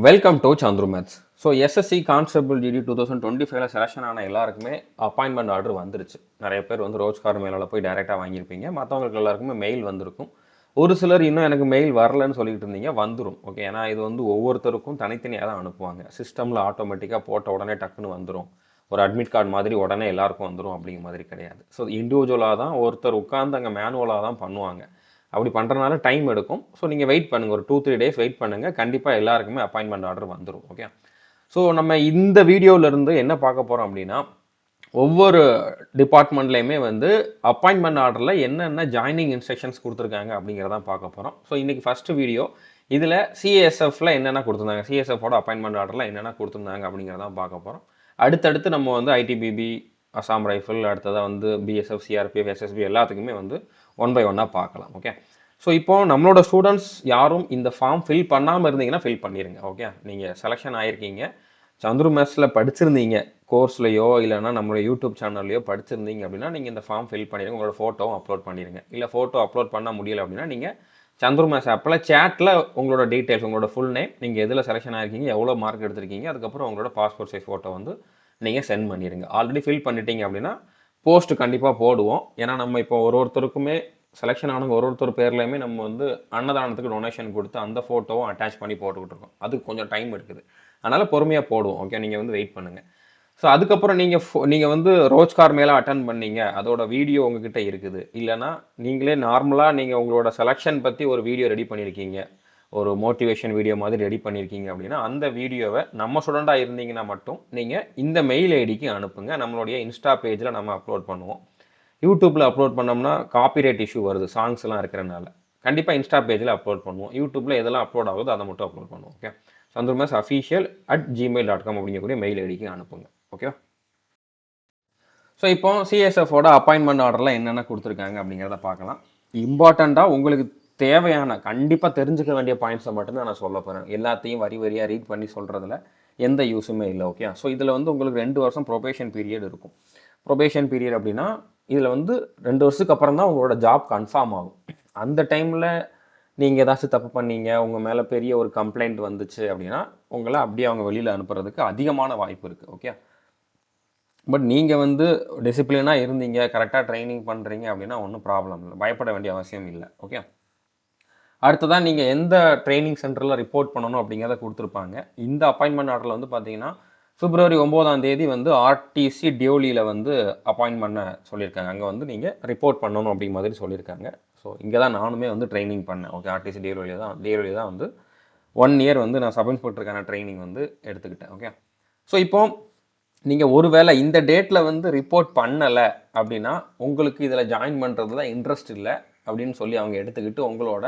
Welcome to Chandru maths. So SSC constable TD 2025 selection ஆன எல்லாருக்குமே appointment order வந்துருச்சு. நிறைய பேர் வந்து ரோஜ்கார் மேலால் போய் டைரெக்டாக வாங்கியிருப்பீங்க. மற்றவங்களுக்கு எல்லாருக்குமே மெயில் வந்திருக்கும். ஒரு சிலர் இன்னும் எனக்கு மெயில் வரலன்னு சொல்லிட்டு இருந்தீங்க, வந்துடும். ஓகே, ஏன்னா இது வந்து ஒவ்வொருத்தருக்கும் தனித்தனியாக தான் அனுப்புவாங்க. சிஸ்டமில் ஆட்டோமேட்டிக்காக போட்ட உடனே டக்குன்னு வந்துடும். ஒரு அட்மிட் கார்டு மாதிரி உடனே எல்லாருக்கும் வந்துடும் அப்படிங்கிற மாதிரி கிடையாது. ஸோ இண்டிவிஜுவலாக தான் ஒருத்தர் உட்காந்து அங்கே மேனுவலாக தான் பண்ணுவாங்க. அப்படி பண்ணுறதுனால டைம் எடுக்கும். ஸோ நீங்கள் வெயிட் பண்ணுங்கள், ஒரு 2-3 டேஸ் வெயிட் பண்ணுங்கள். கண்டிப்பாக எல்லாருக்குமே அப்பாயின்மெண்ட் ஆர்டர் வந்துடும். ஓகே, ஸோ நம்ம இந்த வீடியோவிலேருந்து என்ன பார்க்க போகிறோம் அப்படின்னா, ஒவ்வொரு டிபார்ட்மெண்ட்லேயுமே வந்து அப்பாயின்மெண்ட் ஆர்டரில் என்னென்ன ஜாயினிங் இன்ஸ்ட்ரக்ஷன்ஸ் கொடுத்துருக்காங்க அப்படிங்கிறதான் பார்க்க போகிறோம். ஸோ இன்றைக்கி ஃபஸ்ட்டு வீடியோ. இதில் சிஎஸ்எஃப்ல என்னென்ன கொடுத்துருந்தாங்க, சிஎஸ்எஃபோட அப்பாயின்மெண்ட் ஆர்டரில் என்னென்ன கொடுத்துருந்தாங்க அப்படிங்கிறதான் பார்க்க போகிறோம். அடுத்தடுத்து நம்ம வந்து ஐடிபிபி, அசாம் ரைஃபிள், அடுத்ததாக வந்து பிஎஸ்எஃப், சிஆர்பிஎஃப், எஸ்எஸ்பி எல்லாத்துக்குமே வந்து ஒன் பை ஒன்னாக பார்க்கலாம். ஓகே, ஸோ இப்போ நம்மளோட ஸ்டூடெண்ட்ஸ் யாரும் இந்த ஃபார்ம் ஃபில் பண்ணாமல் இருந்தீங்கன்னா ஃபில் பண்ணிடுங்க. ஓகே, நீங்கள் செலெக்ஷன் ஆகிருக்கீங்க, சந்துரு மேத்ஸில் படிச்சிருந்தீங்க, கோர்ஸ்லையோ இல்லைனா நம்மளோட யூடியூப் சேனல்லையோ படிச்சிருந்தீங்க அப்படின்னா நீங்கள் இந்த ஃபார்ம் ஃபில் பண்ணிடுங்க. உங்களோட ஃபோட்டோவும் அப்லோட் பண்ணிடுங்க. இல்லை ஃபோட்டோ அப்லோட் பண்ண முடியலை அப்படின்னா நீங்கள் சந்துரு மேத்ஸ் ஆப்பில் சேட்டில் உங்களோட டீட்டெயில்ஸ், உங்களோட ஃபுல் நேம், நீங்கள் எதில் செலெக்ஷன் ஆகிருக்கீங்க, எவ்வளோ மார்க் எடுத்திருக்கீங்க, அதுக்கப்புறம் உங்களோட பாஸ்போர்ட் சைஸ் ஃபோட்டோ வந்து நீங்கள் சென்ட் பண்ணிடுங்க. ஆல்ரெடி ஃபில் பண்ணிட்டீங்க அப்படின்னா போஸ்ட் கண்டிப்பாக போடுவோம். ஏன்னா நம்ம இப்போ ஒருத்தருக்குமே செலெக்ஷன் ஆனவங்க ஒருத்தர் பேர்லையுமே நம்ம வந்து அன்னதானத்துக்கு டொனேஷன் கொடுத்து அந்த ஃபோட்டோவும் அட்டாச் பண்ணி போட்டுக்கிட்டு இருக்கோம். அதுக்கு கொஞ்சம் டைம் எடுக்குது, அதனால் பொறுமையாக போடுவோம். ஓகே, நீங்கள் வந்து வெயிட் பண்ணுங்கள். ஸோ அதுக்கப்புறம் நீங்கள் வந்து ரோஜ்கார் மேலே அட்டன் பண்ணீங்க, அதோட வீடியோ உங்ககிட்ட இருக்குது. இல்லைனா நீங்களே நார்மலாக நீங்கள் உங்களோட செலெக்ஷன் பற்றி ஒரு வீடியோ ரெடி பண்ணியிருக்கீங்க, ஒரு மோட்டிவேஷன் வீடியோ மாதிரி ரெடி பண்ணியிருக்கீங்க அப்படின்னா அந்த வீடியோவை நம்ம ஸ்டூடெண்ட்டாக இருந்தீங்கன்னா மட்டும் நீங்கள் இந்த மெயில் ஐடிக்கு அனுப்புங்க. நம்மளுடைய இன்ஸ்டா பேஜில் நம்ம அப்லோட் பண்ணுவோம். யூடியூப்பில் அப்லோட் பண்ணோம்னா காப்பிரைட் இஷ்யூ வருது, சாங்ஸ்லாம் இருக்கிறனால. கண்டிப்பாக இன்ஸ்டா பேஜில் அப்லோட் பண்ணுவோம். யூடியூப்பில் எதெல்லாம் அப்லோட் ஆகுதோ அதை மட்டும் அப்லோட் பண்ணுவோம். ஓகே, சந்துரு மேத்ஸ் official@gmail.com அப்படிங்கக்கூடிய மெயில் ஐடிக்கு அனுப்புங்க. ஓகே, ஸோ இப்போ சிஎஸ்எஃபோட அப்பாயின்மெண்ட் ஆர்டரில் என்னென்ன கொடுத்துருக்காங்க அப்படிங்கிறத பார்க்கலாம். இம்பார்ட்டண்ட்டாக உங்களுக்கு தேவையான கண்டிப்பாக தெரிஞ்சுக்க வேண்டிய பாயிண்ட்ஸை மட்டும்தான் நான் சொல்ல போகிறேன். எல்லாத்தையும் வரி வரியாக ரீட் பண்ணி சொல்கிறதுல எந்த யூஸுமே இல்லை. ஓகே, ஸோ இதில் வந்து உங்களுக்கு 2 வருஷம் ப்ரொபேஷன் பீரியட் இருக்கும். ப்ரொபேஷன் பீரியட் அப்படின்னா இதில் வந்து 2 வருஷத்துக்கு அப்புறம் தான் உங்களோட ஜாப் கன்ஃபார்ம் ஆகும். அந்த டைமில் நீங்கள் ஏதாச்சும் தப்பு பண்ணீங்க, உங்கள் மேலே பெரிய ஒரு கம்ப்ளைண்ட் வந்துச்சு அப்படின்னா உங்களை அப்படியே அவங்க வெளியில் அனுப்புறதுக்கு அதிகமான வாய்ப்பு இருக்குது. ஓகே, பட் நீங்கள் வந்து டிசிப்ளினாக இருந்தீங்க, கரெக்டாக ட்ரைனிங் பண்ணுறீங்க அப்படின்னா ஒன்றும் ப்ராப்ளம் இல்லை, பயப்பட வேண்டிய அவசியம் இல்லை. ஓகே, அடுத்ததான் நீங்கள் எந்த ட்ரைனிங் சென்டரில் ரிப்போர்ட் பண்ணணும் அப்படிங்கிறத கொடுத்துருப்பாங்க. இந்த அப்பாயின்மெண்ட் ஆர்டரில் வந்து பார்த்தீங்கன்னா February 9 வந்து ஆர்டிசி டியோலியில் வந்து அப்பாயின்ட் பண்ண சொல்லியிருக்காங்க. அங்கே வந்து நீங்கள் ரிப்போர்ட் பண்ணணும் அப்படிங்கிற மாதிரி சொல்லியிருக்காங்க. ஸோ இங்கே தான் நானுமே வந்து ட்ரைனிங் பண்ணேன். ஓகே, ஆர்டிசி டியோலியில் தான் வந்து 1 இயர் வந்து நான் சப் இன்ஸ்பெக்டருக்கான ட்ரைனிங் வந்து எடுத்துக்கிட்டேன். ஓகே, ஸோ இப்போ நீங்கள் ஒருவேளை இந்த டேட்டில் வந்து ரிப்போர்ட் பண்ணலை அப்படின்னா உங்களுக்கு இதில் ஜாயின் பண்ணுறதுல இன்ட்ரெஸ்ட் இல்லை அப்படின்னு சொல்லி அவங்க எடுத்துக்கிட்டு உங்களோட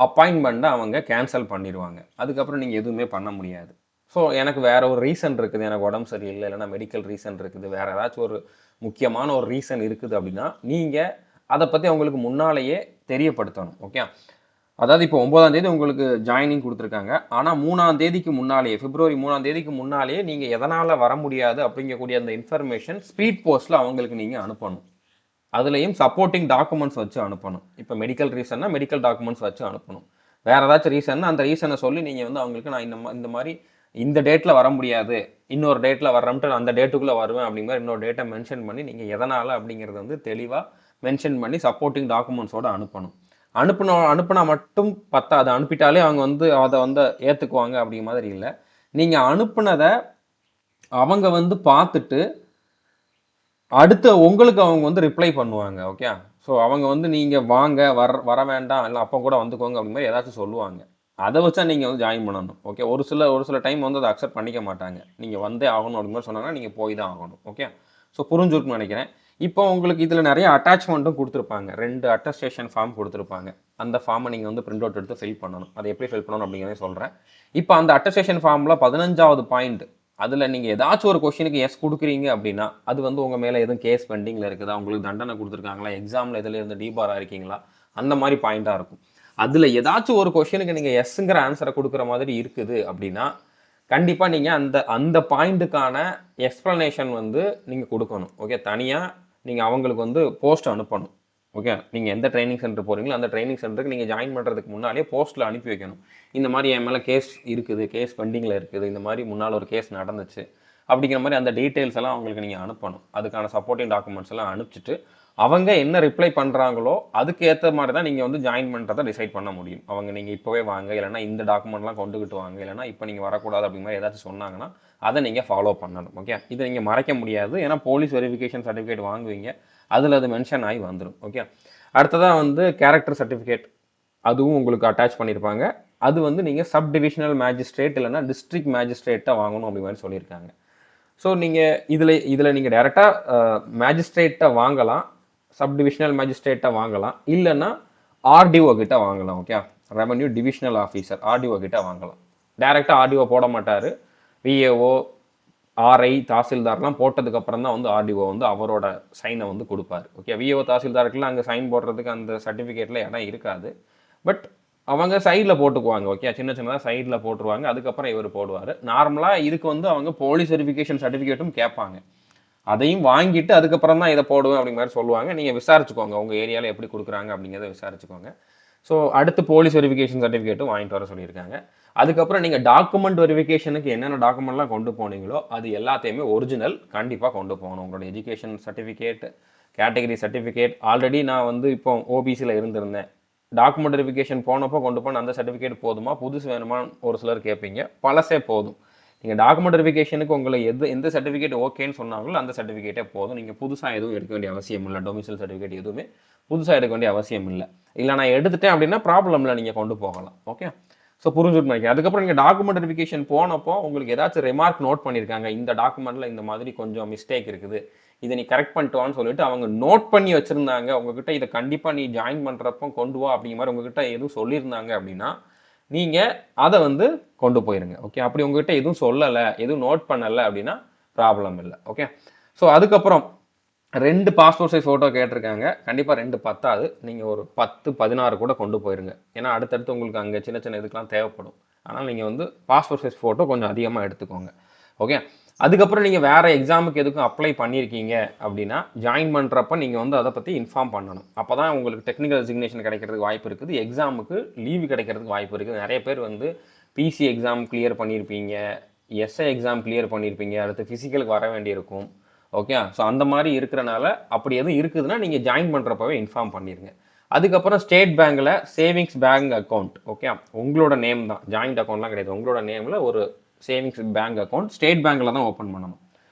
அப்பாயின்மெண்ட்டை அவங்க கேன்சல் பண்ணிடுவாங்க. அதுக்கப்புறம் நீங்கள் எதுவுமே பண்ண முடியாது. ஸோ எனக்கு வேறு ஒரு ரீசன் இருக்குது, எனக்கு உடம்பு சரியில்லை, இல்லைனா மெடிக்கல் ரீசன் இருக்குது, வேறு ஏதாச்சும் ஒரு முக்கியமான ஒரு ரீசன் இருக்குது அப்படின்னா நீங்கள் அதை பற்றி அவங்களுக்கு முன்னாலேயே தெரியப்படுத்தணும். ஓகே, அதாவது இப்போ 9 உங்களுக்கு ஜாயினிங் கொடுத்துருக்காங்க. ஆனால் 3 முன்னாலேயே, February 3 முன்னாலேயே நீங்கள் எதனால் வர முடியாது அப்படிங்கக்கூடிய அந்த இன்ஃபர்மேஷன் ஸ்பீட் போஸ்ட்டில் அவங்களுக்கு நீங்கள் அனுப்பணும். அதுலேயும் சப்போர்ட்டிங் டாக்குமெண்ட்ஸ் வச்சு அனுப்பணும். இப்போ மெடிக்கல் ரீசன்னா மெடிக்கல் டாக்குமெண்ட்ஸ் வச்சு அனுப்பணும். வேறு ஏதாச்சும் ரீசன்னா அந்த ரீசனை சொல்லி நீங்கள் வந்து அவங்களுக்கு நான் இந்த மாதிரி இந்த டேட்டில் வர முடியாது, இன்னொரு டேட்டில் வர்றோம்ட்டு அந்த டேட்டுக்குள்ளே வருவேன் அப்படிங்கிற இன்னொரு டேட்டை மென்ஷன் பண்ணி நீங்கள் எதனால் அப்படிங்கிறது வந்து தெளிவாக மென்ஷன் பண்ணி சப்போர்ட்டிங் டாக்குமெண்ட்ஸோடு அனுப்பணும். அனுப்புனா மட்டும் பத்தாது, அனுப்பிட்டாலே அவங்க வந்து அதை வந்து ஏற்றுக்குவாங்க அப்படிங்கிற மாதிரி இல்லை. நீங்கள் அனுப்புனதை அவங்க வந்து பார்த்துட்டு அடுத்து உங்களுக்கு அவங்க வந்து ரிப்ளை பண்ணுவாங்க. ஓகே, ஸோ அவங்க வந்து நீங்கள் வாங்க வர வேண்டாம், இல்லை அப்போ கூட வந்துக்கோங்க அப்படிங்கிற மாதிரி ஏதாச்சும் சொல்லுவாங்க. அதை வச்சா நீங்கள் வந்து ஜாயின் பண்ணணும். ஓகே, ஒரு சில டைம் வந்து அதை அக்செப்ட் பண்ணிக்க மாட்டாங்க. நீங்கள் வந்தே ஆகணும் அப்படிங்கிற மாதிரி சொன்னாங்கன்னா நீங்கள் போய் தான் ஆகணும். ஓகே, ஸோ புரிஞ்சுருக்குன்னு நினைக்கிறேன். இப்போ உங்களுக்கு இதில் நிறைய அட்டாச்மெண்ட்டும் கொடுத்துருப்பாங்க. 2 அட்டஸ்டேஷன் ஃபார்ம் கொடுத்துருப்பாங்க. அந்த ஃபார்மை நீங்கள் வந்து பிரிண்ட் அவுட் எடுத்து ஃபில் பண்ணணும். அதை எப்படி ஃபில் பண்ணணும் அப்படிங்கிறத சொல்கிறேன். இப்போ அந்த அட்டஸ்டேஷன் ஃபார்மில் 15வது பாயிண்ட், அதில் நீங்கள் ஏதாச்சும் ஒரு கொஸ்டினுக்கு எஸ் கொடுக்குறீங்க அப்படின்னா அது வந்து உங்கள் மேலே எதுவும் கேஸ் பெண்டிங்கில் இருக்குதா, உங்களுக்கு தண்டனை கொடுத்துருக்காங்களா, எக்ஸாமில் எதில் இருந்து டிபாராக இருக்கீங்களா, அந்த மாதிரி பாயிண்ட்டாக இருக்கும். அதில் ஏதாச்சும் ஒரு கொஸ்டினுக்கு நீங்கள் எஸ்ங்கிற ஆன்சரை கொடுக்குற மாதிரி இருக்குது அப்படின்னா கண்டிப்பாக நீங்கள் அந்த பாயிண்ட்டுக்கான எக்ஸ்ப்ளனேஷன் வந்து நீங்கள் கொடுக்கணும். ஓகே, தனியாக நீங்கள் அவங்களுக்கு வந்து போஸ்ட் அனுப்பணும். ஓகே, நீங்கள் எந்த ட்ரைனிங் சென்டர் போகிறீங்களோ அந்த ட்ரைனிங் சென்டருக்கு நீங்கள் ஜாயின் பண்ணுறதுக்கு முன்னாலே போஸ்ட்டில் அனுப்பி வைக்கணும். இந்த மாதிரி என் மேலே கேஸ் இருக்குது, கேஸ் பெண்டிங்கில் இருக்குது, இந்த மாதிரி முன்னால் ஒரு கேஸ் நடந்துச்சு அப்படிங்கிற மாதிரி அந்த டீட்டெயில்ஸ் எல்லாம் அவங்களுக்கு நீங்கள் அனுப்பணும். அதுக்கான சப்போர்ட்டிங் டாக்குமெண்ட்ஸ் எல்லாம் அனுப்பிச்சிட்டு அவங்க என்ன ரிப்ளை பண்ணுறாங்களோ அதுக்கு ஏற்ற மாதிரி தான் நீங்கள் வந்து ஜாயின் பண்ணுறதை டிசைட் பண்ண முடியும். அவங்க நீங்கள் இப்போவே வாங்க, இல்லைனா இந்த டாக்குமெண்ட்லாம் கொண்டுக்கிட்டு வாங்க, இல்லைனா இப்போ நீங்கள் வரக்கூடாது அப்படிங்கிற மாதிரி ஏதாச்சும் சொன்னாங்கன்னா அதை நீங்கள் ஃபாலோ பண்ணணும். ஓகே, இதை நீங்கள் மறைக்க முடியாது. ஏன்னா போலீஸ் வெரிஃபிகேஷன் சர்டிஃபிகேட் வாங்குவீங்க, அதில் அது மென்ஷன் ஆகி வந்துடும். ஓகே, அடுத்ததாக வந்து கேரக்டர் சர்டிஃபிகேட், அதுவும் உங்களுக்கு அட்டாச் பண்ணியிருப்பாங்க. அது வந்து நீங்கள் சப் டிவிஷனல் மேஜிஸ்ட்ரேட் இல்லைனா டிஸ்ட்ரிக்ட் மேஜிஸ்ட்ரேட்டை வாங்கணும் அப்படி மாதிரி சொல்லியிருக்காங்க. ஸோ நீங்கள் இதில் நீங்கள் டேரெக்டாக மேஜிஸ்ட்ரேட்டை வாங்கலாம், சப் டிவிஷனல் மேஜிஸ்ட்ரேட்டை வாங்கலாம், இல்லைன்னா ஆர்டிஓ கிட்ட வாங்கலாம். Okay, revenue divisional officer RTO கிட்ட வாங்கலாம். டேரெக்டாக ஆர்டிஓ போட மாட்டார். விஏஓ, ஆர்ஐ, தாசில்தார்லாம் போட்டதுக்கப்புறம் தான் வந்து ஆர்டிஓ வந்து அவரோட சைனை வந்து கொடுப்பாரு. ஓகே, விஏஓ தாசில்தாருக்குலாம் அங்கே சைன் போடுறதுக்கு அந்த சர்டிஃபிகேட்டில் இடம் இருக்காது. பட் அவங்க சைடில் போட்டுக்குவாங்க. ஓகே, சின்ன சின்னதாக சைடில் போட்டுருவாங்க. அதுக்கப்புறம் இவர் போடுவார். நார்மலாக இதுக்கு வந்து அவங்க போலீஸ் வெரிஃபிகேஷன் சர்டிஃபிகேட்டும் கேட்பாங்க. அதையும் வாங்கிட்டு அதுக்கப்புறம் தான் இதை போடுவேன் அப்படிங்கிற மாதிரி சொல்லுவாங்க. நீங்கள் விசாரிச்சுக்கோங்க, உங்கள் ஏரியாவில் எப்படி கொடுக்குறாங்க அப்படிங்கிறத விசாரிச்சுக்கோங்க. ஸோ அடுத்து போலீஸ் வெரிஃபிகேஷன் சர்டிஃபிகேட்டும் வாங்கிட்டு வர சொல்லியிருக்காங்க. அதுக்கப்புறம் நீங்கள் டாக்குமெண்ட் வெரிஃபிகேஷனுக்கு என்னென்ன டாக்குமெண்ட்லாம் கொண்டு போனீங்களோ அது எல்லாத்தையுமே ஒரிஜினல் கண்டிப்பாக கொண்டு போகணும். உங்களோட education certificate, category certificate. Already நான் வந்து இப்போ ஓபிசியில் இருந்திருந்தேன், டாக்குமெண்ட் வெரிஃபிகேஷன் போனப்போ கொண்டு போன அந்த சர்டிஃபிகேட் போதுமா, புதுசு வேணுமான்னு ஒரு சிலர் கேட்பீங்க. பழசே போதும். நீங்கள் டாக்குமெண்ட் வெரிஃபிகேஷனுக்கு உங்களை எந்த சர்டிஃபிகேட் ஓகேன்னு சொன்னாங்களோ அந்த சர்டிஃபிகேட்டே போதும். நீங்கள் புதுசாக எதுவும் எடுக்க வேண்டிய அவசியம் இல்லை. டொமிசைல் சர்டிஃபிகேட் எதுவுமே புதுசாக எடுக்க வேண்டிய அவசியம் இல்லை. இல்லை நான் எடுத்துட்டேன் அப்படின்னா ப்ராப்ளம் இல்லை, நீங்கள் கொண்டு போகலாம். ஓகே, ஸோ புரிஞ்சுட்டு நினைக்கிறேன். அதுக்கப்புறம் நீங்கள் டாக்குமெண்ட் வெரிஃபிகேஷன் போனப்போ உங்களுக்கு ஏதாச்சும் ரிமார்க் நோட் பண்ணியிருக்காங்க, இந்த டாக்குமெண்ட்டில் இந்த மாதிரி கொஞ்சம் மிஸ்டேக் இருக்குது, இதை நீ கரெக்ட் பண்ணிட்டுவான்னு சொல்லிட்டு அவங்க நோட் பண்ணி வச்சுருந்தாங்க. உங்ககிட்ட இதை கண்டிப்பாக நீ ஜாயின் பண்ணுறப்போ கொண்டு வா அப்படிங்கிற மாதிரி உங்ககிட்ட எதுவும் சொல்லியிருந்தாங்க அப்படின்னா நீங்கள் அதை வந்து கொண்டு போயிருங்க. ஓகே, அப்படி உங்ககிட்ட எதுவும் சொல்லலை, எதுவும் நோட் பண்ணலை அப்படின்னா ப்ராப்ளம் இல்லை. ஓகே, ஸோ அதுக்கப்புறம் 2 பாஸ்போர்ட் சைஸ் ஃபோட்டோ கேட்டிருக்காங்க. கண்டிப்பாக 2 பத்தாது, நீங்கள் ஒரு 10, 16 கூட கொண்டு போயிருங்க. ஏன்னா அடுத்தடுத்து உங்களுக்கு அங்கே சின்ன சின்ன இதுக்கெலாம் தேவைப்படும். ஆனால் நீங்கள் வந்து பாஸ்போர்ட் சைஸ் ஃபோட்டோ கொஞ்சம் அதிகமாக எடுத்துக்கோங்க. ஓகே, அதுக்கப்புறம் நீங்கள் வேறு எக்ஸாமுக்கு எதுக்கும் அப்ளை பண்ணியிருக்கீங்க அப்படின்னா ஜாயின் பண்ணுறப்ப நீங்கள் வந்து அதை பற்றி இன்ஃபார்ம் பண்ணணும். அப்போ தான் உங்களுக்கு டெக்னிக்கல் ரெசிக்னேஷன் கிடைக்கிறதுக்கு வாய்ப்பு இருக்குது, எக்ஸாமுக்கு லீவு கிடைக்கிறதுக்கு வாய்ப்பு இருக்குது. நிறைய பேர் வந்து பிசி எக்ஸாம் கிளியர் பண்ணியிருப்பீங்க, எஸ்ஐ எக்ஸாம் கிளியர் பண்ணியிருப்பீங்க, அடுத்து ஃபிசிக்கலுக்கு வர வேண்டியிருக்கும். ஓகே, ஸோ அந்த மாதிரி இருக்கிறனால அப்படி எதுவும் இருக்குதுன்னா நீங்கள் ஜாயின் பண்ணுறப்பவே இன்ஃபார்ம் பண்ணிடுங்க. அதுக்கப்புறம் ஸ்டேட் பேங்க்கில் சேவிங்ஸ் பேங்க் அக்கௌண்ட். ஓகே, உங்களோட நேம் தான், ஜாயிண்ட் அக்கௌண்ட்லாம் கிடையாது. உங்களோட நேமில் ஒரு சேவிங்ஸ் பேங்க் அக்கௌண்ட் ஸ்டேட் பேங்க்கில் தான் ஓப்பன் பண்ணணும்.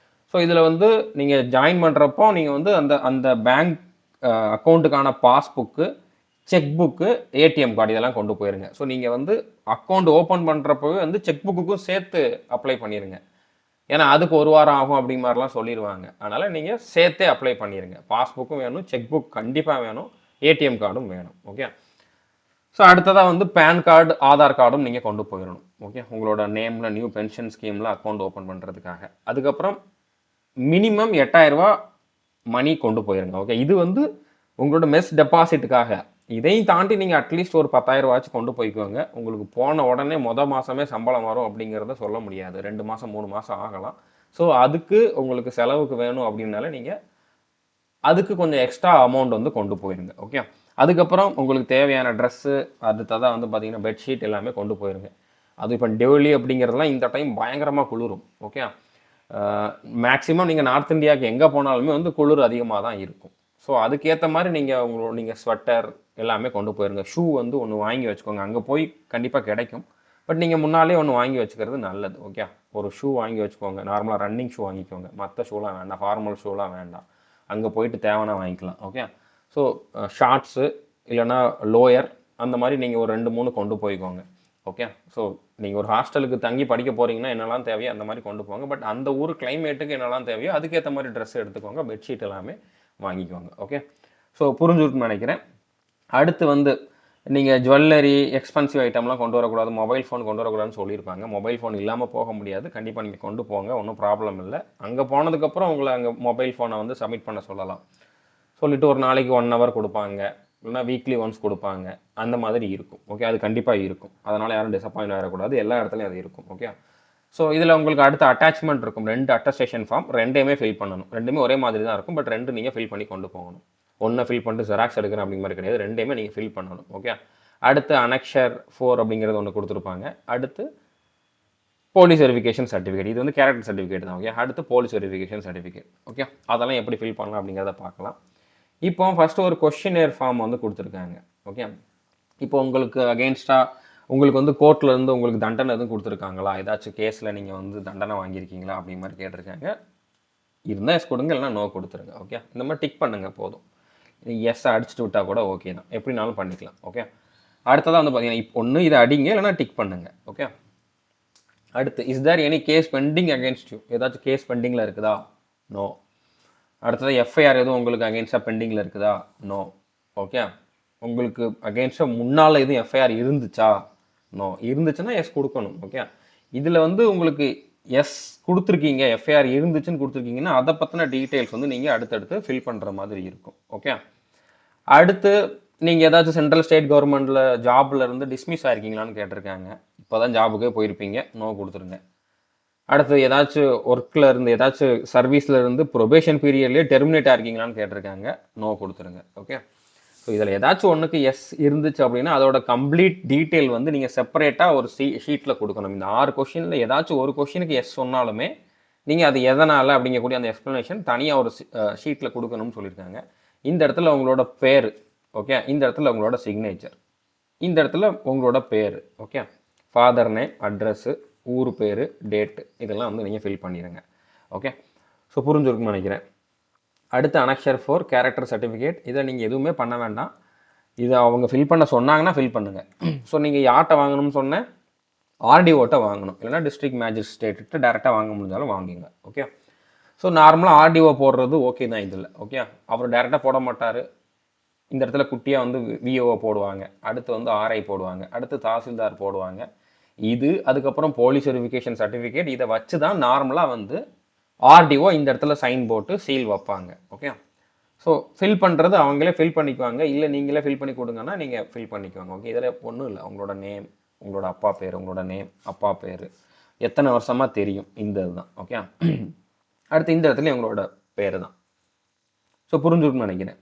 ஸோ இதில் வந்து நீங்கள் ஜாயின் பண்ணுறப்போ நீங்கள் வந்து அந்த பேங்க் அக்கௌண்ட்டுக்கான passbook, cheque book, ATM card இதெல்லாம் கொண்டு போயிருங்க. ஸோ நீங்கள் வந்து அக்கௌண்ட் ஓப்பன் பண்ணுறப்பவே வந்து செக் புக்குக்கும் சேர்த்து அப்ளை பண்ணிடுங்க. ஏன்னா அதுக்கு 1 வாரம் ஆகும் அப்படிங்கிற மாதிரிலாம் சொல்லிடுவாங்க. அதனால் நீங்கள் சேர்த்தே அப்ளை பண்ணிடுங்க. பாஸ்புக்கும் வேணும், செக் புக் கண்டிப்பாக வேணும், ஏடிஎம் கார்டும் வேணும். ஓகே, ஸோ அடுத்ததாக வந்து பேன் கார்டு, ஆதார் கார்டும் நீங்கள் கொண்டு போயிடணும். ஓகே, உங்களோட நேமில் நியூ பென்ஷன் ஸ்கீமில் அக்கௌண்ட் ஓப்பன் பண்ணுறதுக்காக. அதுக்கப்புறம் மினிமம் 8000 ரூபா மணி கொண்டு போயிருங்க. ஓகே, இது வந்து உங்களோட மெஸ் டெபாசிட்டுக்காக. இதையும் தாண்டி நீங்கள் அட்லீஸ்ட் ஒரு 10,000 ரூபாச்சும் கொண்டு போய்க்குவாங்க. உங்களுக்கு போன உடனே மாதமே சம்பளம் வரும் அப்படிங்கிறத சொல்ல முடியாது. 2 மாதம் 3 மாதம் ஆகலாம். ஸோ அதுக்கு உங்களுக்கு செலவுக்கு வேணும் அப்படின்னால நீங்கள் அதுக்கு கொஞ்சம் எக்ஸ்ட்ரா அமௌண்ட் வந்து கொண்டு போயிருங்க. ஓகே, அதுக்கப்புறம் உங்களுக்கு தேவையான ட்ரெஸ்ஸு, அடுத்ததாக வந்து பார்த்தீங்கன்னா பெட்ஷீட் எல்லாமே கொண்டு போயிருங்க. அது இப்போ டெல்லி அப்படிங்கிறதுலாம் இந்த டைம் பயங்கரமாக குளிரும். ஓகே, மேக்ஸிமம் நீங்கள் நார்த் இந்தியாவுக்கு எங்கே போனாலுமே வந்து குளிர் அதிகமாக தான் இருக்கும். ஸோ அதுக்கேற்ற மாதிரி நீங்கள் ஸ்வெட்டர் எல்லாமே கொண்டு போயிருங்க. ஷூ வந்து ஒன்று வாங்கி வச்சுக்கோங்க, அங்கே போய் கண்டிப்பாக கிடைக்கும். பட் நீங்கள் முன்னாலே ஒன்று வாங்கி வச்சுக்கிறது நல்லது. ஓகே, ஒரு ஷூ வாங்கி வச்சுக்கோங்க, நார்மலாக ரன்னிங் ஷூ வாங்கிக்கோங்க, மற்ற ஷூலாம் வேண்டாம், ஃபார்மல் ஷூலாம் வேண்டாம், அங்கே போயிட்டு தேவைன்னா வாங்கிக்கலாம். ஓகே, ஸோ ஷார்ட்ஸு இல்லைனா லோயர் அந்த மாதிரி நீங்கள் ஒரு 2-3 கொண்டு போய்க்கோங்க. ஓகே, ஸோ நீங்கள் ஒரு ஹாஸ்டலுக்கு தங்கி படிக்க போகிறீங்கன்னா என்னெல்லாம் தேவையோ அந்த மாதிரி கொண்டு போங்க. பட் அந்த ஊர் கிளைமேட்டுக்கு என்னெல்லாம் தேவையோ அதுக்கேற்ற மாதிரி ட்ரெஸ் எடுத்துக்கோங்க, பெட்ஷீட் எல்லாமே வாங்கிக்கோங்க. ஓகே, ஸோ புரிஞ்சுட்டுன்னு நினைக்கிறேன். அடுத்து வந்து நீங்கள் ஜுவல்லரி, எக்ஸ்பென்சிவ் ஐட்டம்லாம் கொண்டு வரக்கூடாது, மொபைல் ஃபோன் கொண்டு வரக்கூடாதுன்னு சொல்லியிருப்பாங்க. மொபைல் ஃபோன் இல்லாமல் போக முடியாது, கண்டிப்பாக நீங்கள் கொண்டு போங்க, ஒன்றும் ப்ராப்ளம் இல்லை. அங்கே போனதுக்கப்புறம் உங்களை அங்கே மொபைல் ஃபோனை வந்து சப்மிட் பண்ண சொல்லலாம். சொல்லிவிட்டு ஒரு நாளைக்கு 1 hour கொடுப்பாங்க, இல்லைனா வீக்லி ஒன்ஸ் கொடுப்பாங்க, அந்த மாதிரி இருக்கும். ஓகே, அது கண்டிப்பாக இருக்கும். அதனால் யாரும் டிசப்பாயிண்ட் ஆகிடக்கூடாது, எல்லா இடத்துலையும் அது இருக்கும். ஓகே, ஸோ இதில் உங்களுக்கு அடுத்த அட்டாச்மெண்ட் இருக்கும், 2 அட்டஸ்டேஷன் ஃபார்ம், 2மே ஃபில் பண்ணணும். 2மே ஒரே மாதிரி தான் இருக்கும், பட் 2 நீங்கள் ஃபில் பண்ணி கொண்டு போகணும். ஒன்றை ஃபில் பண்ணிட்டு ஜெராக்ஸ் எடுக்கிறேன் அப்படிங்கிற மாதிரி கிடையாது, ரெண்டையுமே நீங்கள் ஃபில் பண்ணணும். ஓகே. அடுத்து அனெக்ஷர் 4 அப்படிங்கிறது ஒன்று கொடுத்துருப்பாங்க. அடுத்து போலீஸ் வெரிஃபிகேஷன் சர்டிஃபிகேட், இது வந்து கேரக்டர் சர்டிஃபிகேட் தான். ஓகே. அடுத்து போலீஸ் வெரிஃபிகேஷன் சர்டிஃபிகேட். ஓகே. அதெல்லாம் எப்படி ஃபில் பண்ணலாம் அப்படிங்கிறத பார்க்கலாம். இப்போ ஃபஸ்ட்டு ஒரு கொஸ்டினேர் ஃபார்ம் வந்து கொடுத்துருக்காங்க. ஓகே. இப்போ உங்களுக்கு அகெயின்ஸ்டாக உங்களுக்கு வந்து கோர்ட்லேருந்து உங்களுக்கு தண்டனை எதுவும் கொடுத்துருக்காங்களா, ஏதாச்சும் கேஸில் நீங்கள் வந்து தண்டனை வாங்கியிருக்கீங்களா அப்படிங்கிற மாதிரி கேட்டிருக்காங்க. இருந்தால் எஸ் கொடுங்க, இல்லைனா நோ கொடுத்துருங்க. ஓகே. இந்த மாதிரி டிக் பண்ணுங்கள் போதும். எஸ் அடிச்சுட்டு விட்டால் கூட ஓகே தான், எப்படினாலும் பண்ணிக்கலாம். ஓகே. அடுத்ததாக வந்து பார்த்தீங்கன்னா இப்போ ஒன்று இதை அடிங்க, இல்லைனா டிக் பண்ணுங்கள். ஓகே. அடுத்து is there any case pending against you, ஏதாச்சும் கேஸ் பெண்டிங்கில் இருக்குதா, நோ. அடுத்தது எஃப்ஐஆர் எதுவும் உங்களுக்கு அகேன்ஸ்டாக பெண்டிங்கில் இருக்குதா, நோ. ஓகே. உங்களுக்கு அகேன்ஸ்டாக முன்னால் எதுவும் எஃப்ஐஆர் இருந்துச்சா, நோ. இருந்துச்சுன்னா எஸ் கொடுக்கணும். ஓகே. இதில் வந்து உங்களுக்கு எஸ் கொடுத்துருக்கீங்க, எஃப்ஐஆர் இருந்துச்சுன்னு கொடுத்துருக்கீங்கன்னா அதை பற்றின டீட்டெயில்ஸ் வந்து நீங்கள் அடுத்தடுத்து ஃபில் பண்ணுற மாதிரி இருக்கும். ஓகே. அடுத்து நீங்கள் ஏதாச்சும் சென்ட்ரல் ஸ்டேட் கவர்மெண்ட்டில் ஜாபில் இருந்து டிஸ்மிஸ் ஆகிருக்கீங்களான்னு கேட்டிருக்காங்க. இப்போ தான் ஜாபுக்கே போயிருப்பீங்க, நோ கொடுத்துருங்க. அடுத்து ஏதாச்சும் ஒர்க்கில் இருந்து ஏதாச்சும் சர்வீஸில் இருந்து ப்ரொபேஷன் பீரியட்லேயே டெர்மினேட் ஆகிருக்கீங்களான்னு கேட்டிருக்காங்க, நோ கொடுத்துருங்க. ஓகே. ஸோ இதில் ஏதாச்சும் ஒன்றுக்கு எஸ் இருந்துச்சு அப்படின்னா அதோட கம்ப்ளீட் டீட்டெயில் வந்து நீங்கள் செப்பரேட்டாக ஒரு ஷீட்டில் கொடுக்கணும். இந்த 6 கொஷினில் ஏதாச்சும் ஒரு கொஷினுக்கு எஸ் சொன்னாலுமே நீங்கள் அது எதனால் அப்படிங்கக்கூடிய அந்த எக்ஸ்ப்ளனேஷன் தனியாக ஒரு ஷீட்டில் கொடுக்கணும்னு சொல்லியிருக்காங்க. இந்த இடத்துல உங்களோட பேர், ஓகே. இந்த இடத்துல உங்களோட சிக்னேச்சர், இந்த இடத்துல உங்களோட பேர், ஓகே. ஃபாதர் நேம், அட்ரஸ்ஸு, ஊர் பேர், டேட்டு, இதெல்லாம் வந்து நீங்கள் ஃபில் பண்ணிடுங்க. ஓகே. ஸோ புரிஞ்சுருக்குன்னு நினைக்கிறேன். அடுத்து அனெக்ஷர் 4 கேரக்டர் சர்டிஃபிகேட், இதை நீங்கள் எதுவுமே பண்ண வேண்டாம். இதை அவங்க ஃபில் பண்ண சொன்னாங்கன்னா ஃபில் பண்ணுங்கள். ஸோ நீங்கள் யார்கிட்ட வாங்கணும்னு சொன்னேன், ஆர்டிஓட்ட வாங்கணும், இல்லைனா டிஸ்ட்ரிக்ட் மேஜிஸ்ட்ரேட்டு டேரெக்டாக வாங்க முடிஞ்சாலும் வாங்கிங்க. ஓகே. ஸோ நார்மலாக ஆர்டிஓ போடுறது ஓகே தான் இதில். ஓகே. அவர் டேரெக்டாக போட மாட்டார். இந்த இடத்துல குட்டியாக வந்து விஓஓ போடுவாங்க, அடுத்து வந்து ஆர்ஐ போடுவாங்க, அடுத்து தாசில்தார் போடுவாங்க. இது அதுக்கப்புறம் போலீஸ் வெரிஃபிகேஷன் சர்டிஃபிகேட், இதை வச்சு தான் நார்மலாக வந்து ஆர்டிஓ இந்த இடத்துல சைன் போட்டு சீல் வைப்பாங்க. ஓகே. ஸோ ஃபில் பண்ணுறது அவங்களே ஃபில் பண்ணிக்குவாங்க, இல்லை நீங்களே ஃபில் பண்ணி கொடுங்கன்னா நீங்கள் ஃபில் பண்ணிக்குவாங்க. ஓகே. இதில் ஒன்றும் இல்லை, உங்களோட நேம், உங்களோட அப்பா பேர், உங்களோட நேம், அப்பா பேர், எத்தனை வருஷமாக தெரியும், இந்த இதுதான். ஓகே. அடுத்து இந்த இடத்துல உங்களோட பேர் தான். ஸோ புரிஞ்சுக்கணும்னு நினைக்கிறேன்.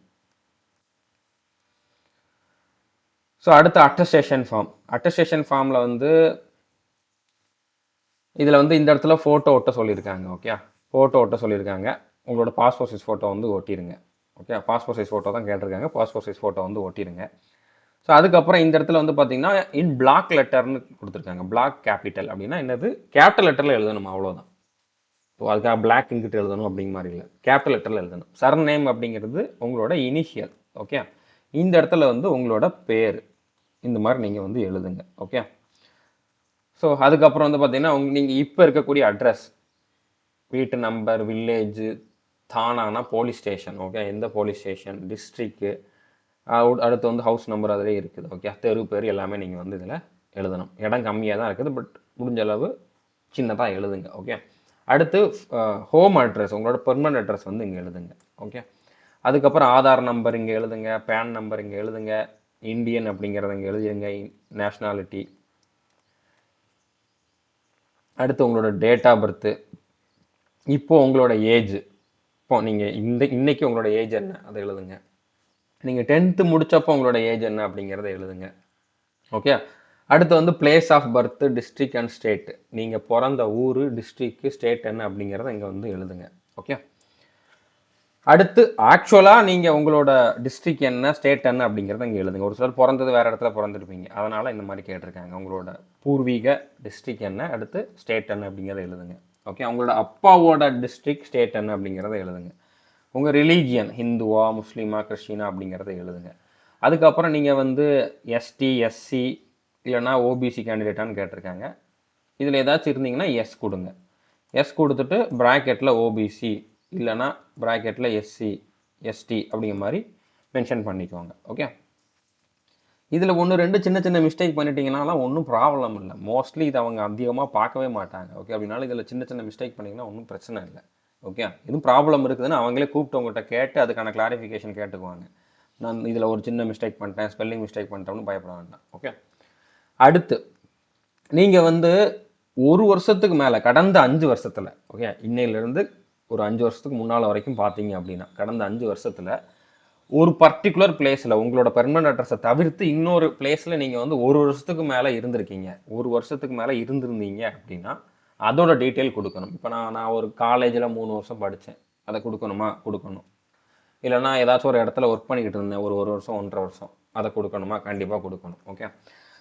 ஸோ அடுத்து அட்டஸ்டேஷன் ஃபார்ம். அட்டஸ்டேஷன் ஃபார்மில் வந்து இதில் வந்து இந்த இடத்துல ஃபோட்டோ ஒட்ட சொல்லியிருக்காங்க. ஓகே. ஃபோட்டோ ஒட்ட சொல்லியிருக்காங்க. உங்களோட பாஸ்போர்ட் சைஸ் ஃபோட்டோ வந்து ஒட்டிடுங்க. ஓகே. பாஸ்போர்ட் சைஸ் ஃபோட்டோ தான் கேட்டிருக்காங்க, பாஸ்போர்ட் சைஸ் ஃபோட்டோ வந்து ஒட்டிடுங்க. ஸோ அதுக்கப்புறம் இந்த இடத்துல வந்து பார்த்தீங்கன்னா இன் பிளாக் லெட்டர்னு கொடுத்துருக்காங்க. பிளாக் கேபிட்டல் அப்படின்னா என்னது, கேபிட்டல் லெட்டரில் எழுதணும், அவ்வளோதான். ஸோ அதுக்காக பிளாக் இங்கிட்டு எழுதணும் அப்படிங்கிற மாதிரி இல்லை, கேபிட்டல் லெட்டரில் எழுதணும். சர் நேம் அப்படிங்கிறது உங்களோட இனிஷியல். ஓகே. இந்த இடத்துல வந்து உங்களோட பேர், இந்த மாதிரி நீங்கள் வந்து எழுதுங்க. ஓகே. ஸோ அதுக்கப்புறம் வந்து பார்த்தீங்கன்னா நீங்கள் இப்போ இருக்கக்கூடிய அட்ரஸ், வீட்டு நம்பர், வில்லேஜு, தானானா போலீஸ் ஸ்டேஷன், ஓகே, எந்த போலீஸ் ஸ்டேஷன், டிஸ்ட்ரிக்கு, அடுத்து வந்து ஹவுஸ் நம்பர் அதிலே இருக்குது. ஓகே. தெரு பேர் எல்லாமே நீங்கள் வந்து இதில் எழுதணும். இடம் கம்மியாக தான் இருக்குது, பட் முடிஞ்ச அளவு சின்னதாக எழுதுங்க. ஓகே. அடுத்து ஹோம் அட்ரஸ், உங்களோட பெர்மனன்ட் அட்ரஸ் வந்து இங்கே எழுதுங்க. ஓகே. அதுக்கப்புறம் ஆதார் நம்பர் இங்கே எழுதுங்க, பேன் நம்பர் இங்கே எழுதுங்க, இந்தியன் அப்படிங்கிறத இங்கே எழுதிடுங்க, நேஷ்னாலிட்டி. அடுத்து உங்களோட டேட் ஆஃப் பர்த்து, இப்போது உங்களோட ஏஜ், இப்போ நீங்கள் இன்னைக்கு உங்களோட ஏஜ் என்ன அதை எழுதுங்க. நீங்கள் 10th முடித்தப்போ உங்களோட ஏஜ் என்ன அப்படிங்கிறத எழுதுங்க. ஓகே. அடுத்து வந்து place of birth, district and state, நீங்கள் பிறந்த ஊர், டிஸ்ட்ரிக்ட், ஸ்டேட் என்ன அப்படிங்கிறத இங்கே வந்து எழுதுங்க. ஓகே. அடுத்து ஆக்சுவலாக நீங்கள் உங்களோட டிஸ்ட்ரிக்ட் என்ன, ஸ்டேட் என்ன அப்படிங்கிறத இங்கே எழுதுங்க. ஒரு சிலர் பிறந்தது வேறு இடத்துல பிறந்திருப்பீங்க, அதனால் இந்த மாதிரி கேட்டிருக்காங்க. உங்களோட பூர்வீக டிஸ்ட்ரிக்ட் என்ன, அடுத்து ஸ்டேட் என்ன அப்படிங்கிறத எழுதுங்க. ஓகே. உங்களோட அப்பாவோட டிஸ்ட்ரிக்ட், ஸ்டேட் என்ன அப்படிங்கிறத எழுதுங்க. உங்கள் ரிலீஜியன், ஹிந்துவா, முஸ்லீமா, கிறிஸ்டினா அப்படிங்கிறத எழுதுங்க. அதுக்கப்புறம் நீங்கள் வந்து எஸ்டி, எஸ்சி இல்லைனா ஓபிசி கேண்டிடேட்டான்னு கேட்டிருக்காங்க. இதில் ஏதாச்சும் இருந்தீங்கன்னா எஸ் கொடுங்க. எஸ் கொடுத்துட்டு ப்ராக்கெட்டில் ஓபிசி இல்லைனா ப்ராக்கெட்டில் எஸ்சி, எஸ்டி அப்படிங்கிற மாதிரி மென்ஷன் பண்ணிக்கோங்க. ஓகே. இதில் 1-2 சின்ன சின்ன மிஸ்டேக் பண்ணிட்டீங்கனாலாம் ஒன்றும் ப்ராப்ளம் இல்லை. மோஸ்ட்லி இதை அவங்க அதிகமாக பார்க்கவே மாட்டாங்க. ஓகே. அப்படின்னாலும் இதில் சின்ன சின்ன மிஸ்டேக் பண்ணிங்கன்னா ஒன்றும் பிரச்சனை இல்லை. ஓகே. எதுவும் ப்ராப்ளம் இருக்குதுன்னு அவங்களே கூப்பிட்டு உங்கள்கிட்ட கேட்டு அதுக்கான கிளாரிஃபிகேஷன் கேட்டுக்குவாங்க. நான் இதில் ஒரு சின்ன மிஸ்டேக் பண்ணிட்டேன், ஸ்பெல்லிங் மிஸ்டேக் பண்ணிட்டேன்னு பயப்பட வேண்டாம். ஓகே. அடுத்து நீங்கள் வந்து 1 வருஷத்துக்கு மேலே, கடந்த 5 வருஷத்தில், ஓகே, இன்னையிலேருந்து ஒரு 5 வருஷத்துக்கு முன்னால் வரைக்கும் பார்த்தீங்க அப்படின்னா, கடந்த 5 வருஷத்தில் ஒரு பர்டிகுலர் பிளேஸில் உங்களோட பெர்மனன்ட் அட்ரஸை தவிர்த்து இன்னொரு பிளேஸில் நீங்கள் வந்து ஒரு வருஷத்துக்கு மேலே இருந்திருக்கீங்க, ஒரு வருஷத்துக்கு மேலே இருந்திருந்தீங்க அப்படின்னா அதோட டீட்டெயில் கொடுக்கணும். இப்போ நான் ஒரு காலேஜில் 3 வருஷம் படித்தேன், அதை கொடுக்கணுமா? கொடுக்கணும். இல்லைனா ஏதாச்சும் ஒரு இடத்துல ஒர்க் பண்ணிக்கிட்டு இருந்தேன் ஒரு வருஷம் 1.5 வருஷம், அதை கொடுக்கணுமா? கண்டிப்பாக கொடுக்கணும். ஓகே.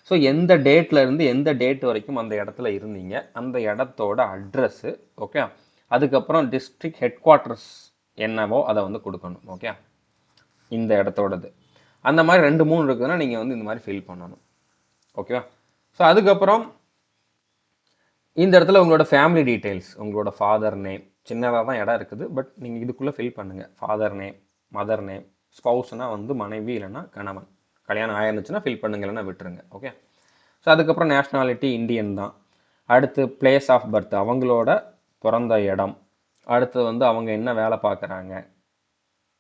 ஸோ எந்த டேட்லேருந்து எந்த டேட் வரைக்கும் அந்த இடத்துல இருந்தீங்க, அந்த இடத்தோட அட்ரஸ்ஸு, ஓகே. அதுக்கப்புறம் டிஸ்ட்ரிக்ட் ஹெட் குவார்ட்டர்ஸ் என்னவோ அதை வந்து கொடுக்கணும். ஓகே, இந்த இடத்தோடது. அந்த மாதிரி 2-3 இருக்குதுன்னா நீங்கள் வந்து இந்த மாதிரி ஃபில் பண்ணணும். ஓகேவா? ஸோ அதுக்கப்புறம் இந்த இடத்துல உங்களோட ஃபேமிலி டீட்டெயில்ஸ், உங்களோட ஃபாதர் நேம், சின்னதாக தான் இடம் இருக்குது, பட் நீங்கள் இதுக்குள்ளே ஃபில் பண்ணுங்கள். ஃபாதர் நேம், மதர் நேம், ஸ்பௌஸ்னால் வந்து மனைவி இல்லைனா கணவன், கல்யாணம் ஆயிருந்துச்சுன்னா ஃபில் பண்ணுங்க, இல்லைன்னா விட்டுருங்க. ஓகே. ஸோ அதுக்கப்புறம் நேஷ்னாலிட்டி இந்தியன் தான். அடுத்து பிளேஸ் ஆஃப் பர்த், அவங்களோட பிறந்த இடம். அடுத்து வந்து அவங்க என்ன வேலை பார்க்குறாங்க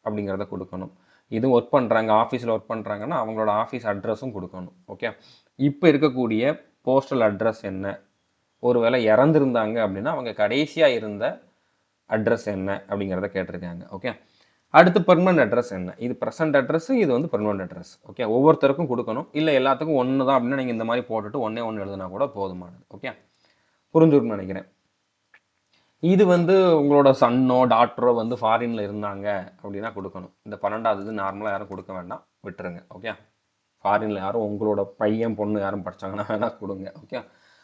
அப்படிங்கிறத கொடுக்கணும். இது ஒர்க் பண்ணுறாங்க, ஆஃபீஸில் ஒர்க் பண்ணுறாங்கன்னா அவங்களோட ஆஃபீஸ் அட்ரஸும் கொடுக்கணும். ஓகே. இப்போ இருக்கக்கூடிய போஸ்டல் அட்ரஸ் என்ன, ஒருவேளை இறந்துருந்தாங்க அப்படின்னா அவங்க கடைசியாக இருந்த அட்ரஸ் என்ன அப்படிங்கிறத கேட்டிருக்காங்க. ஓகே. அடுத்து பெர்மனன்ட் அட்ரஸ் என்ன, இது ப்ரெசன்ட் அட்ரஸ், இது வந்து பெர்மனன்ட் அட்ரஸ். ஓகே, ஒவ்வொருத்தருக்கும் கொடுக்கணும். இல்லை எல்லாத்துக்கும் ஒன்று தான் அப்படின்னா நீங்கள் இந்த மாதிரி போட்டுட்டு ஒன்று எழுதுனா கூட போதுமானது. ஓகே, புரிஞ்சுருக்குன்னு நினைக்கிறேன். இது வந்து உங்களோட சன்னோ டாக்டரோ வந்து ஃபாரினில் இருந்தாங்க அப்படின்னா கொடுக்கணும். இந்த 12வது நார்மலாக யாரும் கொடுக்க வேண்டாம், விட்டுருங்க. ஓகே, ஃபாரினில் யாரும் உங்களோட பையன் பொண்ணு யாரும் படித்தாங்கன்னா வேணால் கொடுங்க. ஓகே.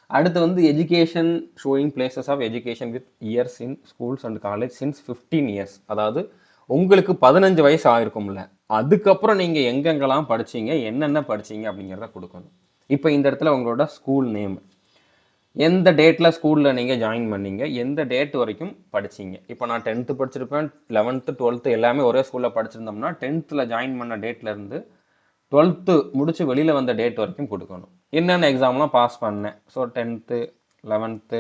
அடுத்து வந்து education showing places of education with years in schools and college since 15 years. அதாவது உங்களுக்கு 15 வயசு ஆயிருக்கும்ல, அதுக்கப்புறம் நீங்கள் எங்கெங்கெல்லாம் படிச்சீங்க, என்னென்ன படிச்சீங்க அப்படிங்கிறத கொடுக்கணும். இப்போ இந்த இடத்துல உங்களோட ஸ்கூல் நேம், எந்த டேட்டில் ஸ்கூலில் நீங்கள் ஜாயின் பண்ணீங்க, எந்த டேட் வரைக்கும் படிச்சீங்க. இப்போ நான் 10th படிச்சிருப்பேன், 11th 12th எல்லாமே ஒரே ஸ்கூலில் படிச்சிருந்தோம்னா 10th ஜாயின் பண்ண டேட்லேருந்து 12th முடிச்சு வெளியில் வந்த டேட் வரைக்கும் கொடுக்கணும். என்னென்ன எக்ஸாம்லாம் பாஸ் பண்ணேன், ஸோ 10th 11th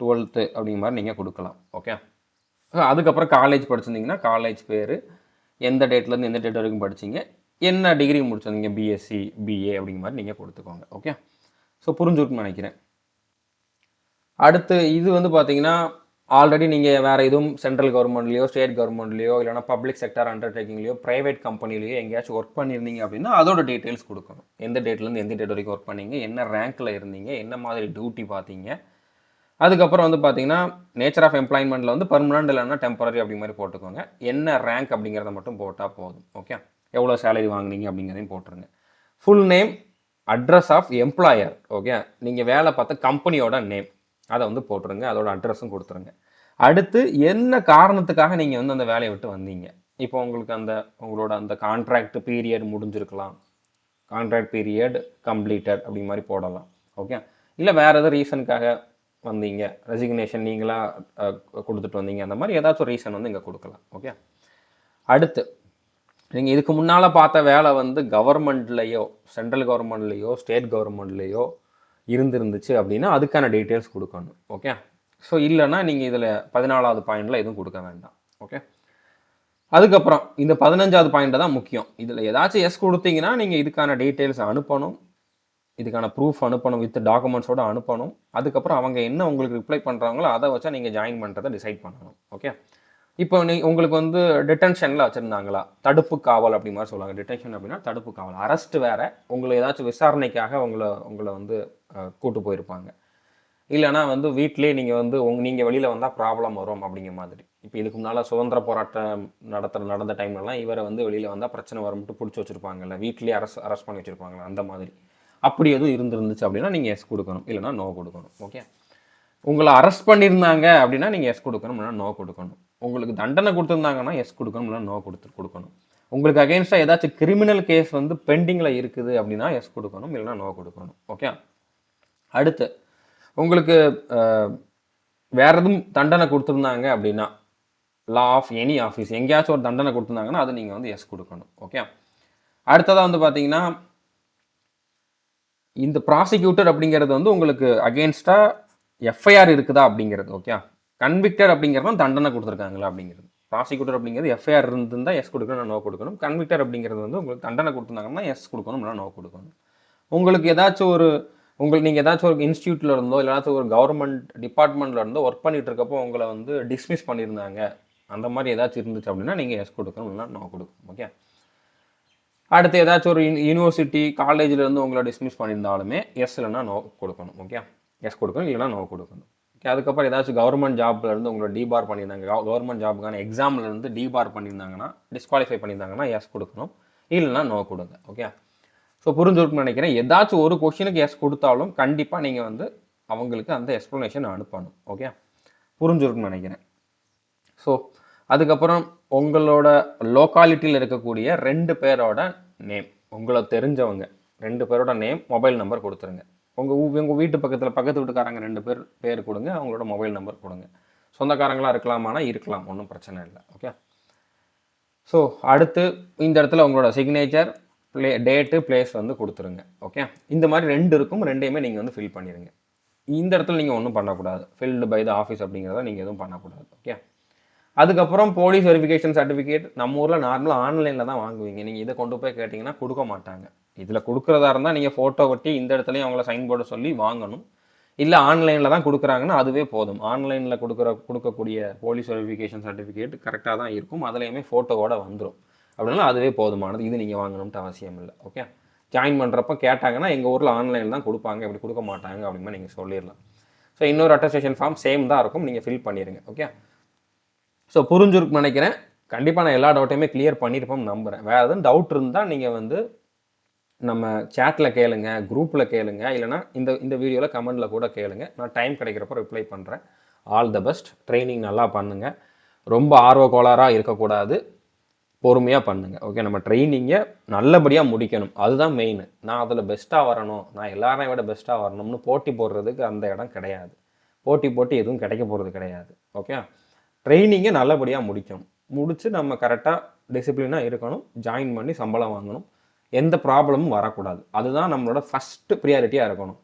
12th அப்படிங்கிற மாதிரி நீங்கள் கொடுக்கலாம். ஓகே. அதுக்கப்புறம் காலேஜ் படிச்சிருந்தீங்கன்னா காலேஜ் பேர், எந்த டேட்லேருந்து எந்த டேட் வரைக்கும் படிச்சிங்க, என்ன டிகிரி முடிச்சிருந்தீங்க, பிஎஸ்சி பிஏ அப்படிங்கிற மாதிரி நீங்கள் கொடுத்துக்கோங்க. ஓகே. ஸோ புரிஞ்சுருக்குன்னு நினைக்கிறேன். அடுத்து இது வந்து பார்த்தீங்கன்னா ஆல்ரெடி நீங்கள் வேறு எதுவும் சென்ட்ரல் கவர்மெண்ட்லேயோ ஸ்டேட் கவர்மெண்ட்லேயோ இல்லைனா பப்ளிக் செக்டர் அண்டர்டேக்கிங்லேயோ ப்ரைவேட் கம்பெனிலேயோ எங்கேயாச்சும் ஒர்க் பண்ணியிருந்தீங்க அப்படின்னா அதோட டீட்டெயில்ஸ் கொடுக்கணும். எந்த டேட்லேருந்து எந்த டேட் வரைக்கும் ஒர்க் பண்ணீங்க, என்ன ரேங்க்கில் இருந்தீங்க, என்ன மாதிரி டியூட்டி பார்த்தீங்க. அதுக்கப்புறம் வந்து பார்த்தீங்கன்னா நேச்சர் ஆஃப் எம்ப்ளாய்மெண்ட்டில் வந்து பர்மனண்ட் இல்லைன்னா டெம்பரரி அப்படி மாதிரி போட்டுக்கோங்க. என்ன ரேங்க் அப்படிங்கிறத மட்டும் போட்டால் போதும். ஓகே, எவ்வளோ சேலரி வாங்குனீங்க அப்படிங்கிறதையும் போட்டுருங்க. Full name, address of employer, okay, நீங்கள் வேலை பார்த்த கம்பெனியோட நேம் அதை வந்து போட்டுருங்க, அதோட அட்ரஸும் கொடுத்துருங்க. அடுத்து என்ன காரணத்துக்காக நீங்கள் வந்து அந்த வேலையை விட்டு வந்தீங்க. இப்போ உங்களுக்கு உங்களோட அந்த கான்ட்ராக்ட் பீரியட் முடிஞ்சிருக்கலாம், கான்ட்ராக்ட் பீரியட் கம்ப்ளீட்டட் அப்படி மாதிரி போடலாம். ஓகே. இல்லை வேறு எதாவது ரீசனுக்காக வந்தீங்க, ரெசிக்னேஷன் நீங்களாக கொடுத்துட்டு வந்தீங்க, அந்த மாதிரி ஏதாச்சும் ரீசன் வந்து இங்கே கொடுக்கலாம். ஓகே. அடுத்து நீங்கள் இதுக்கு முன்னால் பார்த்த வேலை வந்து கவர்மெண்ட்லேயோ சென்ட்ரல் கவர்மெண்ட்லேயோ ஸ்டேட் கவர்மெண்ட்லேயோ இருந்துச்சு அப்படின்னா அதுக்கான டீட்டெயில்ஸ் கொடுக்கணும். ஓகே. ஸோ இல்லைன்னா நீங்கள் இதில் 14வது பாயிண்டில் எதுவும் கொடுக்க வேண்டாம். ஓகே. அதுக்கப்புறம் இந்த 15வது பாயிண்ட் தான் முக்கியம். இதில் ஏதாச்சும் எஸ் கொடுத்தீங்கன்னா நீங்கள் இதுக்கான டீட்டெயில்ஸ் அனுப்பணும், இதுக்கான ப்ரூஃப் அனுப்பணும், வித் டாக்குமெண்ட்ஸோடு அனுப்பணும். அதுக்கப்புறம் அவங்க என்ன உங்களுக்கு ரிப்ளை பண்ணுறாங்களோ அதை வச்சா நீங்கள் ஜாயின் பண்ணுறதை டிசைட் பண்ணணும். ஓகே. இப்போ உங்களுக்கு வந்து டிடென்ஷனில் வச்சுருந்தாங்களா, தடுப்பு காவல் அப்படி மாதிரி சொல்லுவாங்க. டிடென்ஷன் அப்படின்னா தடுப்பு காவல், அரெஸ்ட் வேறு. உங்களை ஏதாச்சும் விசாரணைக்காக உங்களை வந்து கூட்டு போயிருப்பாங்க. இல்லைனா வந்து வீட்டிலே நீங்கள் வந்து நீங்கள் வெளியில் வந்தால் ப்ராப்ளம் வரும் அப்படிங்கிற மாதிரி. இப்போ இதுக்கு முன்னால் சுதந்திர போராட்டம் நடந்த டைம்லலாம் இவரை வந்து வெளியில் வந்தால் பிரச்சனை வரும்ட்டு பிடிச்சி வச்சுருப்பாங்கல்ல, வீட்லேயே அரெஸ்ட் பண்ணி வச்சுருப்பாங்களா, அந்த மாதிரி. அப்படி எதுவும் இருந்துருந்துச்சு அப்படின்னா நீங்கள் எஸ் கொடுக்கணும், இல்லைனா நோ கொடுக்கணும். ஓகே. உங்களை அரெஸ்ட் பண்ணியிருந்தாங்க அப்படின்னா நீங்கள் எஸ் கொடுக்கணும், இல்லைனா நோ கொடுக்கணும். உங்களுக்கு தண்டனை கொடுத்துருந்தாங்கன்னா எஸ் கொடுக்கணும், இல்லைனா நோ கொடுக்கணும். உங்களுக்கு அகெயின்ஸ்டாக ஏதாச்சும் கிரிமினல் கேஸ் வந்து பெண்டிங்கில் இருக்குது அப்படின்னா எஸ் கொடுக்கணும், இல்லைனா நோ கொடுக்கணும். ஓகே. அடுத்து உங்களுக்கு வேறு எதுவும் தண்டனை கொடுத்துருந்தாங்க அப்படின்னா, லா ஆஃப் எனி ஆஃபீஸ் எங்கேயாச்சும் ஒரு தண்டனை கொடுத்துருந்தாங்கன்னா அது நீங்கள் வந்து எஸ் கொடுக்கணும். ஓகே. அடுத்ததாக வந்து பார்த்தீங்கன்னா இந்த ப்ராசிக்யூட்டர் அப்படிங்கிறது வந்து உங்களுக்கு அகெயின்ஸ்டாக எஃப்ஐஆர் இருக்குதா அப்படிங்கிறது. ஓகே. கன்விக்டட் அப்படிங்கிறது தண்டனை கொடுத்துருக்காங்களா அப்படிங்கிறது. ப்ராசிக்யூட்டர் அப்படிங்கிறது எஃப்ஐஆர் இருந்தால் எஸ் கொடுக்கணும், நோ கொடுக்கணும். கன்விக்டர் அப்படிங்கிறது வந்து உங்களுக்கு தண்டனை கொடுத்துருந்தாங்கன்னா எஸ் கொடுக்கணும், இல்லை நோ கொடுக்கணும். உங்களுக்கு ஏதாச்சும் நீங்கள் ஏதாச்சும் ஒரு இன்ஸ்டியூட்டில் இருந்தோ இல்லை ஏதாச்சும் ஒரு கவர்மெண்ட் டிபார்ட்மெண்ட்டில் இருந்தோ ஒர்க் பண்ணிட்டு இருக்கப்போ உங்களை வந்து டிஸ்மிஸ் பண்ணியிருந்தாங்க, அந்த மாதிரி ஏதாச்சும் இருந்துச்சு அப்படின்னா நீங்கள் எஸ் கொடுக்கணும், இல்லைனா நோ கொடுக்கணும். ஓகே. அடுத்து ஏதாச்சும் ஒரு யூனிவர்சிட்டி காலேஜ்லேருந்து உங்களை டிஸ்மிஸ் பண்ணியிருந்தாலுமே எஸ் இல்லைனா நோ கொடுக்கணும். ஓகே, எஸ் கொடுக்கணும், இல்லைனா நோ கொடுக்கணும். ஓகே, அதுக்கப்புறம் ஏதாச்சும் கவர்மெண்ட் ஜாப்லேருந்து உங்களை டிபார் பண்ணியிருந்தாங்க, கவர்மெண்ட் ஜாபுக்கான எக்ஸாம்லேருந்து டிபார் பண்ணியிருந்தாங்கன்னா, டிஸ்குவாலிஃபை பண்ணியிருந்தாங்கன்னா எஸ் கொடுக்கணும், இல்லைனா நோ கொடுங்க. ஓகே, ஸோ புரிஞ்சுருக்குன்னு நினைக்கிறேன். ஏதாச்சும் ஒரு கொஷினுக்கு எஸ் கொடுத்தாலும் கண்டிப்பாக நீங்கள் வந்து அவங்களுக்கு அந்த எக்ஸ்ப்ளனேஷன் அனுப்பணும். ஓகே, புரிஞ்சுருக்குன்னு நினைக்கிறேன். ஸோ அதுக்கப்புறம் உங்களோட லோக்காலிட்டியில் இருக்கக்கூடிய 2 பேரோட நேம், உங்களை தெரிஞ்சவங்க 2 பேரோட நேம், மொபைல் நம்பர் கொடுத்துருங்க. உங்கள் வீட்டு பக்கத்து வீட்டுக்காரங்க 2 பேர் கொடுங்க, அவங்களோட மொபைல் நம்பர் கொடுங்க. சொந்தக்காரங்களாக இருக்கலாமானா இருக்கலாம், ஒன்றும் பிரச்சனை இல்லை. ஓகே, ஸோ அடுத்து இந்த இடத்துல உங்களோட சிக்னேச்சர், டேட்டு, பிளேஸ் வந்து கொடுத்துருங்க. ஓகே, இந்த மாதிரி 2 இருக்கும், 2யுமே நீங்கள் வந்து ஃபில் பண்ணிடுங்க. இந்த இடத்துல நீங்கள் ஒன்றும் பண்ணக்கூடாது, ஃபில்டு பை த ஆஃபீஸ் அப்படிங்கிறத நீங்கள் எதுவும் பண்ணக்கூடாது. ஓகே, அதுக்கப்புறம் போலீஸ் வெரிஃபிகேஷன் சர்டிஃபிகேட் நம்ம ஊரில் நார்மலாக ஆன்லைனில் தான் வாங்குவீங்க. நீங்கள் இதை கொண்டு போய் கேட்டிங்கன்னா கொடுக்க மாட்டாங்க. இதில் கொடுக்குறதா இருந்தால் நீங்கள் ஃபோட்டோ ஒட்டி இந்த இடத்துலையும் அவங்கள சைன் போட சொல்லி வாங்கணும். இல்லை ஆன்லைனில் தான் கொடுக்குறாங்கன்னா அதுவே போதும். ஆன்லைனில் கொடுக்கக்கூடிய போலீஸ் வெரிஃபிகேஷன் சர்டிஃபிகேட் கரெக்டாக தான் இருக்கும், அதுலேயுமே ஃபோட்டோவோட வந்துடும். அப்படின்னா அதுவே போதுமானது, இது நீங்கள் வாங்கணும்ட்டு அவசியம் இல்லை. ஓகே, ஜாயின் பண்ணுறப்ப கேட்டாங்கன்னா எங்கள் ஊரில் ஆன்லைனில் தான் கொடுப்பாங்க, இப்படி கொடுக்க மாட்டாங்க அப்படின்னா நீங்கள் சொல்லிடலாம். ஸோ இன்னொரு அட்டஸ்டேஷன் ஃபார்ம் சேம் தான் இருக்கும், நீங்கள் ஃபில் பண்ணிடுங்க. ஓகே, ஸோ புரிஞ்சுருக்குன்னு நினைக்கிறேன். கண்டிப்பாக நான் எல்லா டவுட்டையுமே கிளியர் பண்ணியிருப்போம் நம்புகிறேன். வேறு எதுவும் டவுட் இருந்தால் நீங்கள் வந்து நம்ம சேட்டில் கேளுங்க, குரூப்பில் கேளுங்க, இல்லைனா இந்த வீடியோவில் கமெண்டில் கூட கேளுங்க. நான் டைம் கிடைக்கிறப்ப ரிப்ளை பண்ணுறேன். All the best. ட்ரைனிங் நல்லா பண்ணுங்கள், ரொம்ப ஆர்வக்கோளாறாக இருக்கக்கூடாது, பொறுமையாக பண்ணுங்கள். ஓகே, நம்ம ட்ரைனிங்கை நல்லபடியாக முடிக்கணும், அதுதான் மெயின். நான் அதில் பெஸ்ட்டாக வரணும், நான் எல்லாரையும் விட பெஸ்ட்டாக வரணும்னு போட்டி போடுறதுக்கு அந்த இடம் கிடையாது. போட்டி எதுவும் கிடைக்க போகிறது கிடையாது. ஓகே, ட்ரைனிங்கை நல்லபடியாக முடித்து நம்ம கரெக்டாக டிசிப்ளினாக இருக்கணும், ஜாயின் பண்ணி சம்பளம் வாங்கணும், எந்த ப்ராப்ளமும் வரக்கூடாது. அதுதான் நம்மளோட ஃபஸ்ட்டு ப்ரியாரிட்டியாக இருக்கணும்.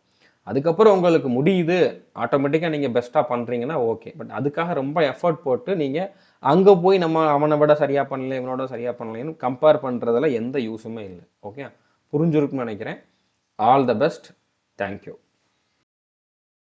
அதுக்கப்புறம் உங்களுக்கு முடியுது, ஆட்டோமேட்டிக்காக நீங்கள் பெஸ்ட்டாக பண்ணுறீங்கன்னா ஓகே. பட் அதுக்காக ரொம்ப எஃபர்ட் போட்டு நீங்கள் அங்கே போய் நம்ம அவனை விட சரியாக பண்ணல, இவனோட சரியாக பண்ணலைன்னு கம்பேர் பண்ணுறதுல எந்த யூஸுமே இல்லை. ஓகே, புரிஞ்சிருக்குன்னு நினைக்கிறேன். All the best. தேங்க்யூ.